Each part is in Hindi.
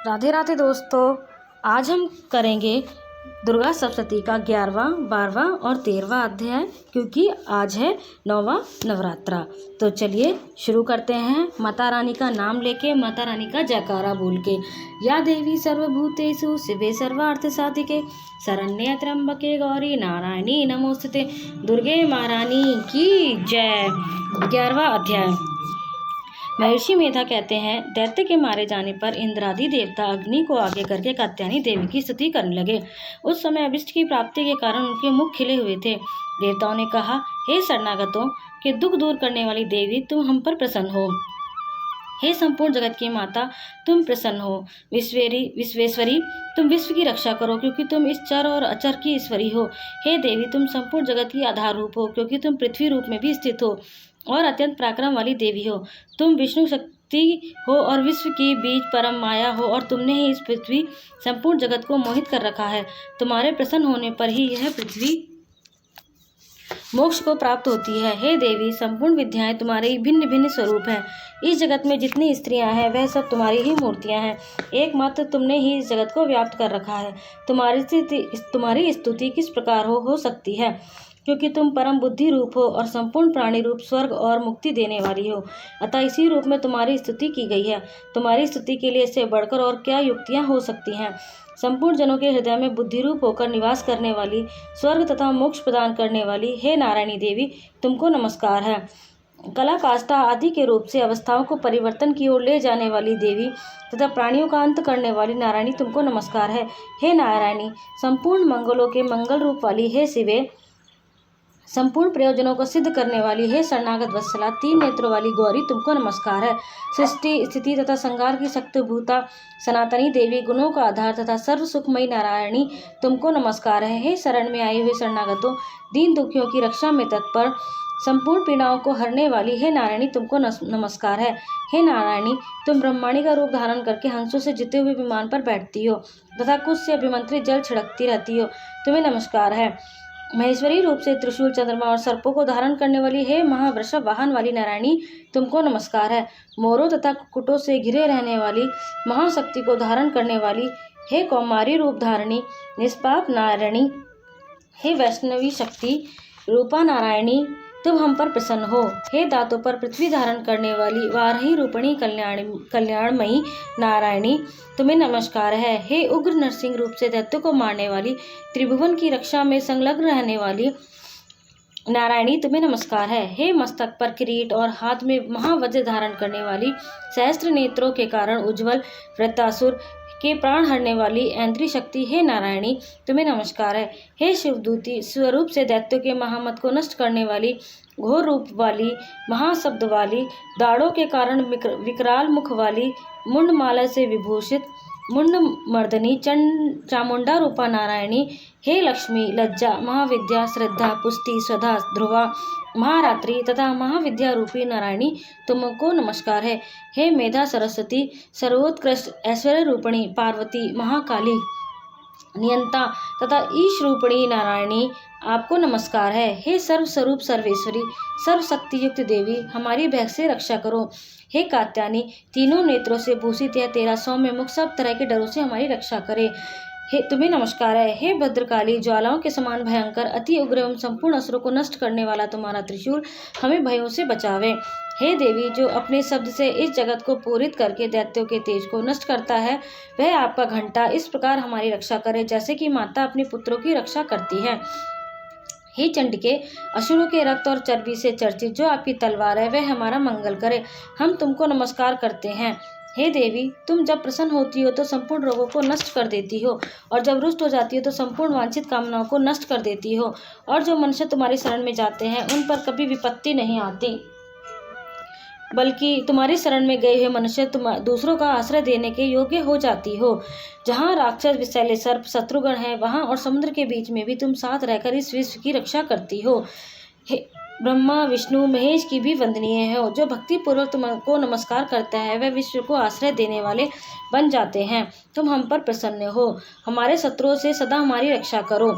राधे राधे दोस्तों, आज हम करेंगे दुर्गा सप्तशती का 11वां, 12वां और 13वां अध्याय, क्योंकि आज है 9वां नवरात्रा। तो चलिए शुरू करते हैं। माता रानी का नाम लेके, माता रानी का जयकारा बोल के। या देवी सर्वभूतेषु शिवे सर्वार्थ साधिके शरण्ये त्र्यंबके गौरी नारायणी नमोस्तुते। दुर्गे महारानी की जय। 11वां अध्याय। महर्षि मेधा कहते हैं, दैत्य के मारे जाने पर इंद्रादि देवता अग्नि को आगे करके कात्यायनी देवी की स्तुति करने लगे। उस समय अभिष्ट की प्राप्ति के कारण उनके मुख खिले हुए थे। देवताओं ने कहा, हे शरणागतों के दुख दूर करने वाली देवी, तुम हम पर प्रसन्न हो। हे संपूर्ण जगत की माता, तुम प्रसन्न हो। विश्वेश्वरी, तुम विश्व की रक्षा करो, क्योंकि तुम इस चर और अचर की ईश्वरी हो। हे देवी, तुम संपूर्ण जगत की आधार रूप हो, क्योंकि तुम पृथ्वी रूप में भी स्थित हो और अत्यंत पराक्रम वाली देवी हो। तुम विष्णु शक्ति हो और विश्व की बीज परम माया हो, और तुमने ही इस पृथ्वी संपूर्ण जगत को मोहित कर रखा है। तुम्हारे प्रसन्न होने पर ही यह पृथ्वी मोक्ष को प्राप्त होती है। हे देवी, संपूर्ण विद्याएं तुम्हारे भिन्न भिन्न स्वरूप हैं। इस जगत में जितनी स्त्रियां हैं वह सब तुम्हारी ही मूर्तियां हैं। एकमात्र तुमने ही इस जगत को व्याप्त कर रखा है। तुम्हारी स्तुति किस प्रकार हो सकती है, क्योंकि तुम परम बुद्धि रूप हो और संपूर्ण प्राणी रूप स्वर्ग और मुक्ति देने वाली हो। अतः इसी रूप में तुम्हारी स्तुति की गई है। तुम्हारी स्तुति के लिए इससे बढ़कर और क्या युक्तियां हो सकती हैं। संपूर्ण जनों के हृदय में बुद्धि रूप होकर निवास करने वाली, स्वर्ग तथा मोक्ष प्रदान करने वाली, हे नारायणी देवी, तुमको नमस्कार है। कला काष्ठा आदि के रूप से अवस्थाओं को परिवर्तन की ओर ले जाने वाली देवी तथा प्राणियों का अंत करने वाली नारायणी, तुमको नमस्कार है। हे नारायणी, संपूर्ण मंगलों के मंगल रूप वाली, हे शिवे, संपूर्ण प्रयोजनों को सिद्ध करने वाली, हे शरणागत वत्सला, तीन नेत्रों वाली गौरी, तुमको नमस्कार है। सृष्टि स्थिति तथा संहार की शक्तिभूता सनातनी देवी, गुणों का आधार तथा सर्व सुखमयी नारायणी, तुमको नमस्कार है। हे शरण में आए हुए शरणागतों, दीन दुखियों की रक्षा में तत्पर, संपूर्ण पीड़ाओं को हरने वाली, हे नारायणी, तुमको नमस्कार है। हे नारायणी, तुम ब्रह्माणी का रूप धारण करके हंसों से जिते हुए विमान पर बैठती हो तथा कुछ से अभिमंत्रित जल छिड़कती रहती हो, तुम्हें नमस्कार है। महेश्वरी रूप से त्रिशूल, चंद्रमा और सर्पों को धारण करने वाली, हे महावृषभ वाहन वाली नारायणी, तुमको नमस्कार है। मोरों तथा कुक्कुटों से घिरे रहने वाली, महाशक्ति को धारण करने वाली, हे कौमारी रूप धारणी निष्पाप नारायणी, हे वैष्णवी शक्ति रूपा नारायणी, तुम हम पर प्रसन्न हो। हे दांतों पर पृथ्वी धारण करने वाली, वाराही रूपणी कल्याणमयी नारायणी, तुम्हें नमस्कार है। हे उग्र नरसिंह रूप से दैत्यों को मारने वाली, त्रिभुवन की रक्षा में संलग्न रहने वाली नारायणी, तुम्हें नमस्कार है। हे मस्तक पर किरीट और हाथ में महावज्र धारण करने वाली, सहस्त्र नेत्रों के कारण उज्ज्वल, वृत्तासुर के प्राण हरने वाली ऐन्द्री शक्ति, हे नारायणी, तुम्हें नमस्कार है। हे शिवदूती स्वरूप से दैत्यों के महामत को नष्ट करने वाली, घोर रूप वाली, महाशब्द वाली, दाढ़ों के कारण विकराल मुख वाली, मुंडमाला से विभूषित मुंड मर्दनी चामुंडा रूपा नारायणी, हे लक्ष्मी, लज्जा, महाविद्या, श्रद्धा, पुष्टि, स्वधा, ध्रुवा, महारात्रि तथा महाविद्या रूपी नारायणी, तुमको नमस्कार है। हे मेधा सरस्वती, सर्वोत्कृष्ट ऐश्वर्य रूपिणी पार्वती, महाकाली, नियंता तथा ईश रूपिणी नारायणी, आपको नमस्कार है। हे सर्व स्वरूप सर्वेश्वरी, सर्व शक्ति युक्त देवी, हमारी भय से रक्षा करो। हे कात्यायनी, तीनों नेत्रों से भूषित यह तेरा सौम्य मुख सब तरह के डरों से हमारी रक्षा करे, हे तुम्हें नमस्कार है। हे भद्रकाली, ज्वालाओं के समान भयंकर, अति उग्र एवं संपूर्ण असुरों को नष्ट करने वाला तुम्हारा त्रिशूल हमें भयों से बचावे। हे देवी, जो अपने शब्द से इस जगत को पूरित करके दैत्यों के तेज को नष्ट करता है, वह आपका घंटा इस प्रकार हमारी रक्षा करे, जैसे कि माता अपने पुत्रों की रक्षा करती है। हे चंडिके, असुरों के रक्त और चर्बी से चर्चित जो आपकी तलवार है, वह हमारा मंगल करे, हम तुमको नमस्कार करते हैं। हे देवी, तुम जब प्रसन्न होती हो तो संपूर्ण रोगों को नष्ट कर देती हो, और जब रुष्ट हो जाती हो तो संपूर्ण वांछित कामनाओं को नष्ट कर देती हो, और जो मनुष्य तुम्हारी शरण में जाते हैं उन पर कभी विपत्ति नहीं आती, बल्कि तुम्हारी शरण में गए हुए मनुष्य दूसरों का आश्रय देने के योग्य हो जाती हो। जहाँ राक्षस, विषैले सर्प, शत्रुगण है, वहाँ और समुद्र के बीच में भी तुम साथ रहकर इस विश्व की रक्षा करती हो। हे ब्रह्मा, विष्णु, महेश की भी वंदनीय हो। जो भक्ति पूर्वक तुमको नमस्कार करता है वह विश्व को आश्रय देने वाले बन जाते हैं। तुम हम पर प्रसन्न हो, हमारे शत्रुओं से सदा हमारी रक्षा करो।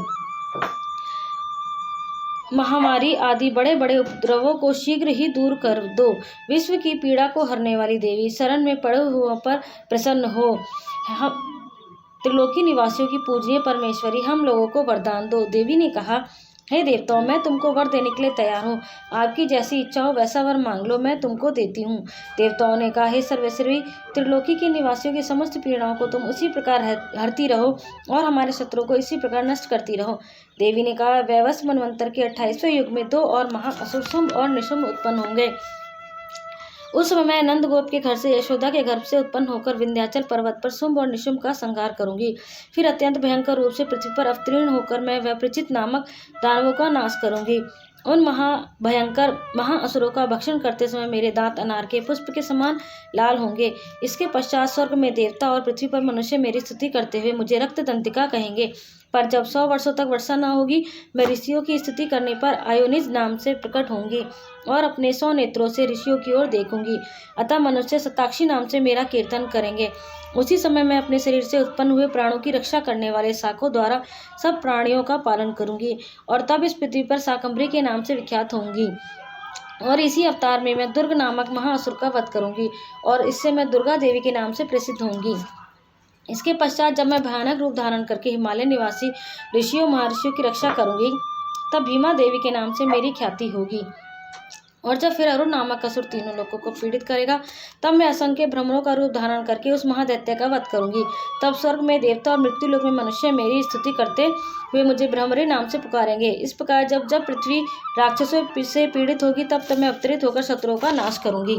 महामारी आदि बड़े बड़े उपद्रवों को शीघ्र ही दूर कर दो। विश्व की पीड़ा को हरने वाली देवी, शरण में पड़े हुओं पर प्रसन्न हो। हम त्रिलोकी निवासियों की पूजनीय परमेश्वरी, हम लोगों को वरदान दो। देवी ने कहा, हे देवताओं, मैं तुमको वर देने के लिए तैयार हूँ। आपकी जैसी इच्छा हो वैसा वर मांग लो, मैं तुमको देती हूँ। देवताओं ने कहा, हे सर्वेश्वरी, त्रिलोकी के निवासियों की समस्त पीड़ाओं को तुम उसी प्रकार हरती रहो और हमारे शत्रुओं को इसी प्रकार नष्ट करती रहो। देवी ने कहा, वैवस्वत मनवंतर के 28वें युग में 2 और महाअसुर शुंभ और निशुंभ उत्पन्न होंगे। उस समय मैं नंदगोप के घर से, यशोदा के गर्भ से उत्पन्न होकर विंध्याचल पर्वत पर शुंभ और निशुंभ का संहार करूंगी। फिर अत्यंत भयंकर रूप से पृथ्वी पर अवतीर्ण होकर मैं वैपृचित नामक दानवों का नाश करूंगी। उन भयंकर महाअसुरों का भक्षण करते समय मेरे दांत अनार के पुष्प के समान लाल होंगे। इसके पश्चात स्वर्ग में देवता और पृथ्वी पर मनुष्य मेरी स्तुति करते हुए मुझे रक्त दंतिका कहेंगे। पर जब 100 वर्षों तक वर्षा न होगी, मैं ऋषियों की स्तुति करने पर आयोनिज नाम से प्रकट होंगी और अपने 100 नेत्रों से ऋषियों की ओर देखूंगी। अतः मनुष्य शताक्षी नाम से मेरा कीर्तन करेंगे। उसी समय मैं अपने शरीर से उत्पन्न हुए प्राणों की रक्षा करने वाले शाखों द्वारा सब प्राणियों का पालन करूंगी और तब इस पृथ्वी पर शाकंभरी के नाम से विख्यात होंगी। और इसी अवतार में मैं दुर्ग नामक महाअसुर का वध करूंगी और इससे मैं दुर्गा देवी के नाम से प्रसिद्ध होंगी। इसके पश्चात जब मैं भयानक रूप धारण करके हिमालय निवासी ऋषियों महर्षियों की रक्षा करूंगी, तब भीमा देवी के नाम से मेरी ख्याति होगी। और जब फिर अरुण नामक असुर तीनों लोगों को पीड़ित करेगा, तब मैं असंख्य भ्रमरों का रूप धारण करके उस महादैत्य का वध करूंगी। तब स्वर्ग में देवता और मृत्यु लोक में मनुष्य मेरी स्तुति करते हुए मुझे ब्रह्मरी नाम से पुकारेंगे। इस प्रकार जब जब पृथ्वी राक्षसों से पीड़ित होगी, तब तब मैं अवतरित होकर शत्रुओं का नाश करूंगी।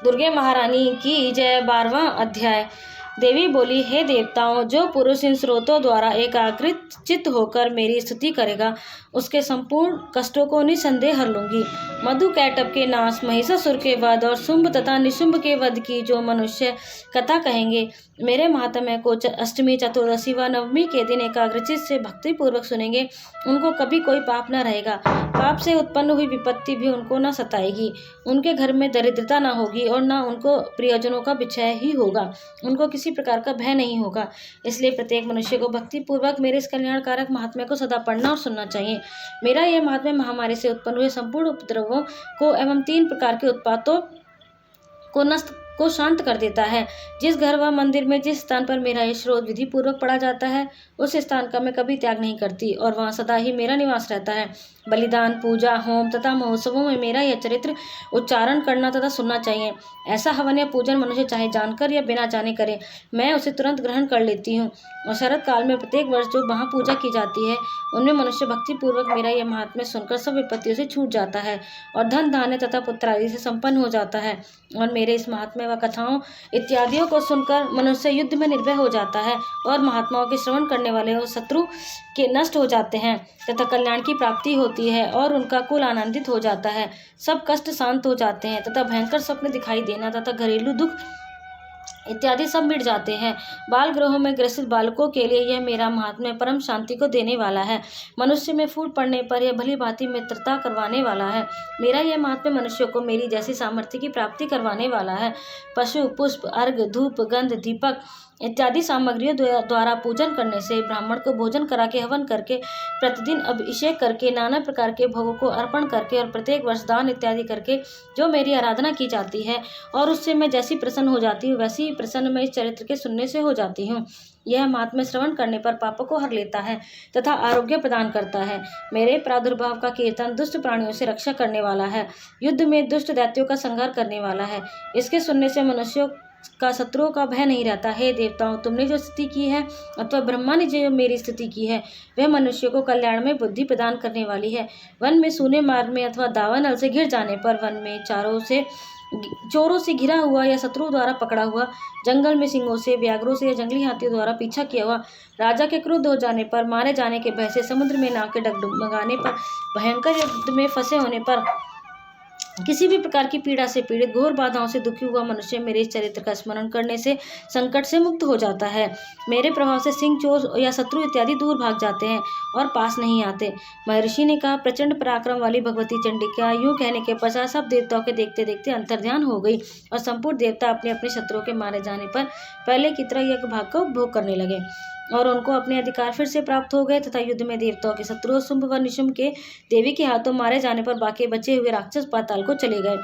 दुर्गे महारानी की जय। 12वां अध्याय। देवी बोली, हे देवताओं, जो पुरुष इन स्रोतों द्वारा एकाग्रित चित्त होकर मेरी स्तुति करेगा, उसके संपूर्ण कष्टों को निसंदेह हर लूंगी। मधु कैटभ के नाश, महिषासुर के वध और शुंभ तथा निशुंभ के वध की जो मनुष्य कथा कहेंगे, मेरे महात्म्य को अष्टमी, चतुर्दशी व नवमी के दिन एकाग्रचित से भक्ति पूर्वक सुनेंगे, उनको कभी कोई पाप न रहेगा। पाप से उत्पन्न हुई विपत्ति भी उनको न सताएगी। उनके घर में दरिद्रता न होगी और न उनको प्रियजनों का विक्षय ही होगा। उनको किसी प्रकार का भय नहीं होगा। इसलिए प्रत्येक मनुष्य को भक्ति पूर्वक मेरे इस कल्याणकारक महात्म्य को सदा पढ़ना और सुनना चाहिए। मेरा यह महात्म्य महामारी से उत्पन्न हुए संपूर्ण उपद्रवों को एवं 3 प्रकार के उत्पातों को शांत कर देता है। जिस घर व मंदिर में जिस स्थान पर मेरा यह श्रोत विधि पूर्वक पढ़ा जाता है, उस स्थान का मैं कभी त्याग नहीं करती और वहाँ सदा ही मेरा निवास रहता है। बलिदान, पूजा, होम तथा महोत्सवों में मेरा यह चरित्र उच्चारण करना तथा सुनना चाहिए। ऐसा हवन या पूजन मनुष्य चाहे जानकर या बिना जाने करे, मैं उसे तुरंत ग्रहण कर लेती हूँ। और शरद काल में प्रत्येक वर्ष जो महापूजा की जाती है, उनमें मनुष्य भक्ति पूर्वक मेरा यह महात्म्य सुनकर सब विपत्तियों से छूट जाता है और धन धान्य तथा पुत्र आदि से संपन्न हो जाता है। और मेरे इस महात्म्य व कथाओं इत्यादियों को सुनकर मनुष्य युद्ध में निर्भय हो जाता है और महात्माओं के श्रवण करने वाले शत्रु के नष्ट हो जाते हैं तथा कल्याण की प्राप्ति होती है और उनका कुल आनंदित हो जाता है। सब कष्ट शांत हो जाते हैं तथा भयंकर स्वप्न दिखाई देना तथा घरेलू दुख इत्यादि सब मिट जाते हैं। बाल गृहों में ग्रसित बालकों के लिए यह मेरा महात्म्य परम शांति को देने वाला है। मनुष्य में फूट पड़ने पर यह भली भांति मित्रता करवाने वाला है। मेरा यह महात्म्य मनुष्यों को मेरी जैसी सामर्थ्य की प्राप्ति करवाने वाला है। पशु, पुष्प, अर्घ, धूप, गंध, दीपक इत्यादि सामग्रियों द्वारा पूजन करने से, ब्राह्मण को भोजन करा के हवन करके, प्रतिदिन अभिषेक करके, नाना प्रकार के भोगों को अर्पण करके और प्रत्येक वर्ष दान इत्यादि करके जो मेरी आराधना की जाती है और उससे मैं जैसी प्रसन्न हो जाती हूँ, वैसी ही प्रसन्न मैं इस चरित्र के सुनने से हो जाती हूँ। यह महात्म्य श्रवण करने पर पापों को हर लेता है तथा आरोग्य प्रदान करता है। मेरे प्रादुर्भाव का कीर्तन दुष्ट प्राणियों से रक्षा करने वाला है, युद्ध में दुष्ट दैत्यों का संहार करने वाला है। इसके सुनने से मनुष्यों का शत्रुओं का भय नहीं रहता। हे देवताओं, तुमने जो स्तुति की है अथवा ब्रह्मा ने जो मेरी स्तुति की है, वह मनुष्य को कल्याण में बुद्धि प्रदान करने वाली है। वन में सूने मार्ग में अथवा दावानल से घिर जाने पर, वन में चोरों से घिरा हुआ या शत्रु द्वारा पकड़ा हुआ, जंगल में सिंहों से, व्याघ्रों से या जंगली हाथियों द्वारा पीछा किया हुआ, राजा के क्रुद्ध हो जाने पर, मारे जाने के भय से, समुद्र में नाव के डगमगाने पर, भयंकर युद्ध में फंसे होने पर, किसी भी प्रकार की पीड़ा से पीड़ित, घोर बाधाओं से दुखी हुआ मनुष्य मेरे इस चरित्र का स्मरण करने से संकट से मुक्त हो जाता है। मेरे प्रभाव से सिंह, चोर या शत्रु इत्यादि दूर भाग जाते हैं और पास नहीं आते। महर्षि ने कहा, प्रचंड पराक्रम वाली भगवती चंडिका यूं कहने के पश्चात सब देवताओं के देखते देखते अंतर्ध्यान हो गई और संपूर्ण देवता अपने अपने शत्रुओं के मारे जाने पर पहले की तरह यज्ञ भाग का उपभोग करने लगे। और उनको अपने अधिकार फिर से प्राप्त हो गए तथा युद्ध में देवताओं के शत्रु शुंभ व निशुंभ के देवी के हाथों मारे जाने पर बाकी बचे हुए राक्षस पाताल को चले गए।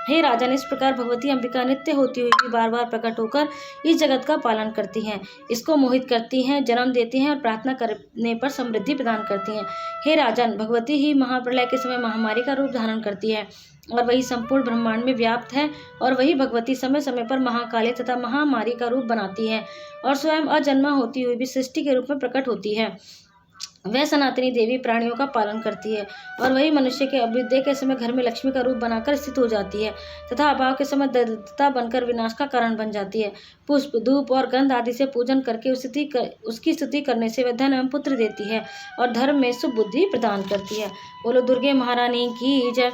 हे राजन, इस प्रकार भगवती अंबिका नित्य होती हुई भी बार बार प्रकट होकर इस जगत का पालन करती हैं, इसको मोहित करती हैं, जन्म देती हैं और प्रार्थना करने पर समृद्धि प्रदान करती हैं। हे राजन, भगवती ही महाप्रलय के समय महामारी का रूप धारण करती है और वही संपूर्ण ब्रह्मांड में व्याप्त है, और वही भगवती समय समय पर महाकाली तथा महामारी का रूप बनाती है और स्वयं अजन्मा होती हुई भी सृष्टि के रूप में प्रकट होती है। वह सनातनी देवी प्राणियों का पालन करती है और वही मनुष्य के अभ्युदय के समय घर में लक्ष्मी का रूप बनाकर स्थित हो जाती है तथा अभाव के समय दरिद्रता बनकर विनाश का कारण बन जाती है। पुष्प, धूप और गंध आदि से पूजन करके उसकी स्तुति करने से वह धन एवं पुत्र देती है और धर्म में सुबुद्धि प्रदान करती है। बोलो दुर्गे महारानी की जय।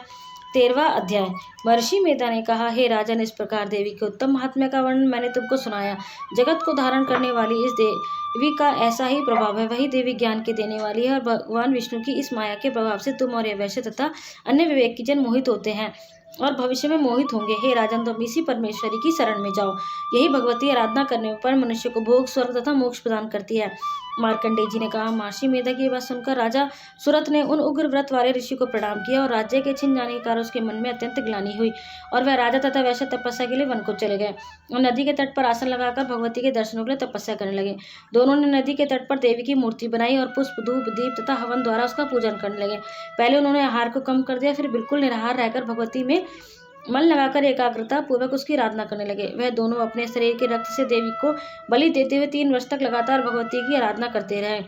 13वां अध्याय। महर्षि मेधा ने कहा, हे राजन, इस प्रकार देवी के उत्तम महात्म्य का वर्णन मैंने तुमको सुनाया। जगत को धारण करने वाली इस देवी का ऐसा ही प्रभाव है। वही देवी ज्ञान के देने वाली है और भगवान विष्णु की इस माया के प्रभाव से तुम और ये वैश्य तथा अन्य विवेक की जन मोहित होते हैं और भविष्य में मोहित होंगे। हे राजन, तुम इसी परमेश्वरी की शरण में जाओ। यही भगवती आराधना करने पर मनुष्य को भोग, स्वर्ग तथा मोक्ष प्रदान करती है। मार्कंडेय जी ने कहा, महर्षि मेधा की बात सुनकर राजा सुरथ ने उन उग्र व्रत वाले ऋषि को प्रणाम किया और राज्य के छिन जाने के कारण उसके मन में अत्यंत ग्लानि हुई और वह राजा तथा वैश्य तपस्या के लिए वन को चले गए और नदी के तट पर आसन लगाकर भगवती के दर्शनों के लिए तपस्या करने लगे। दोनों ने नदी के तट पर देवी की मूर्ति बनाई और पुष्प, धूप, दीप तथा हवन द्वारा उसका पूजन करने लगे। पहले उन्होंने आहार को कम कर दिया, फिर बिल्कुल निराहार रहकर भगवती में मन लगाकर एकाग्रता पूर्वक उसकी आराधना करने लगे। वह दोनों अपने शरीर के रक्त से देवी को बलि देते हुए 3 वर्ष तक लगातार भगवती की आराधना करते रहे।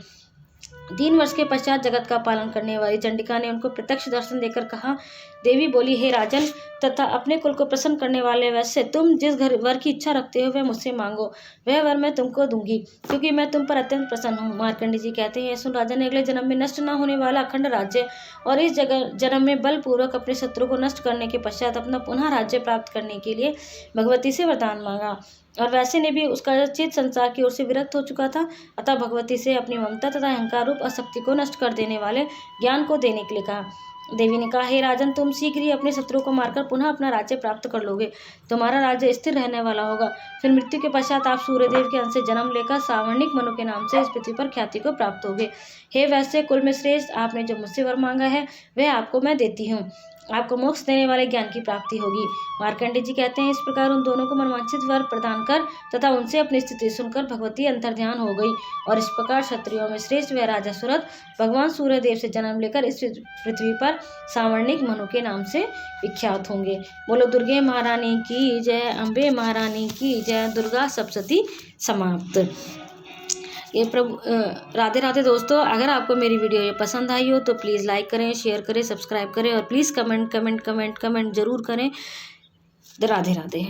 3 वर्ष के पश्चात जगत का पालन करने वाली चंडिका ने उनको प्रत्यक्ष दर्शन देकर कहा, देवी बोली, हे राजन तथा अपने कुल को प्रसन्न करने वाले वैश्य, तुम जिस वर की इच्छा रखते हो वह मुझसे मांगो, वह वर मैं तुमको दूंगी, क्योंकि मैं तुम पर अत्यंत प्रसन्न हूँ। मार्कंडेय जी कहते हैं, सुन राजन, अगले जन्म में नष्ट न होने वाला अखंड राज्य और इस जन्म में बलपूर्वक अपने शत्रु को नष्ट करने के पश्चात अपना पुनः राज्य प्राप्त करने के लिए भगवती से वरदान मांगा। और वैसे ने भी उसका चित्त संसार की ओर से विरक्त हो चुका था, अतः भगवती से अपनी ममता तथा अहंकार रूप अशक्ति को नष्ट कर देने वाले ज्ञान को देने के लिए कहा। देवी ने कहा, हे राजन, तुम शीघ्र ही अपने शत्रु को मारकर पुनः अपना राज्य प्राप्त कर लोगे। तुम्हारा राज्य स्थिर रहने वाला होगा। फिर मृत्यु के पश्चात आप सूर्यदेव के अंश से जन्म लेकर सावर्णिक मनु के नाम से इस पृथ्वी पर ख्याति को प्राप्त होगे। हे वैश्य कुल में श्रेष्ठ, आपने जो मुझसे वर मांगा है वह आपको मैं देती हूँ। आपको मोक्ष देने वाले ज्ञान की प्राप्ति होगी। मार्कंडेय जी कहते हैं, इस प्रकार उन दोनों को मनवांछित वर प्रदान कर तथा उनसे अपनी स्थिति सुनकर भगवती अंतर्ध्यान हो गई और इस प्रकार क्षत्रियों में श्रेष्ठ वह राजा सुरथ भगवान सूर्यदेव से जन्म लेकर इस पृथ्वी पर सावर्णिक मनु के नाम से विख्यात होंगे। बोलो दुर्गे महारानी की जय। अम्बे महारानी की जय। दुर्गा सप्तशती समाप्त। ये प्रभु राधे राधे दोस्तों, अगर आपको मेरी वीडियो ये पसंद आई हो तो प्लीज़ लाइक करें, शेयर करें, सब्सक्राइब करें और प्लीज़ कमेंट ज़रूर करें। राधे राधे।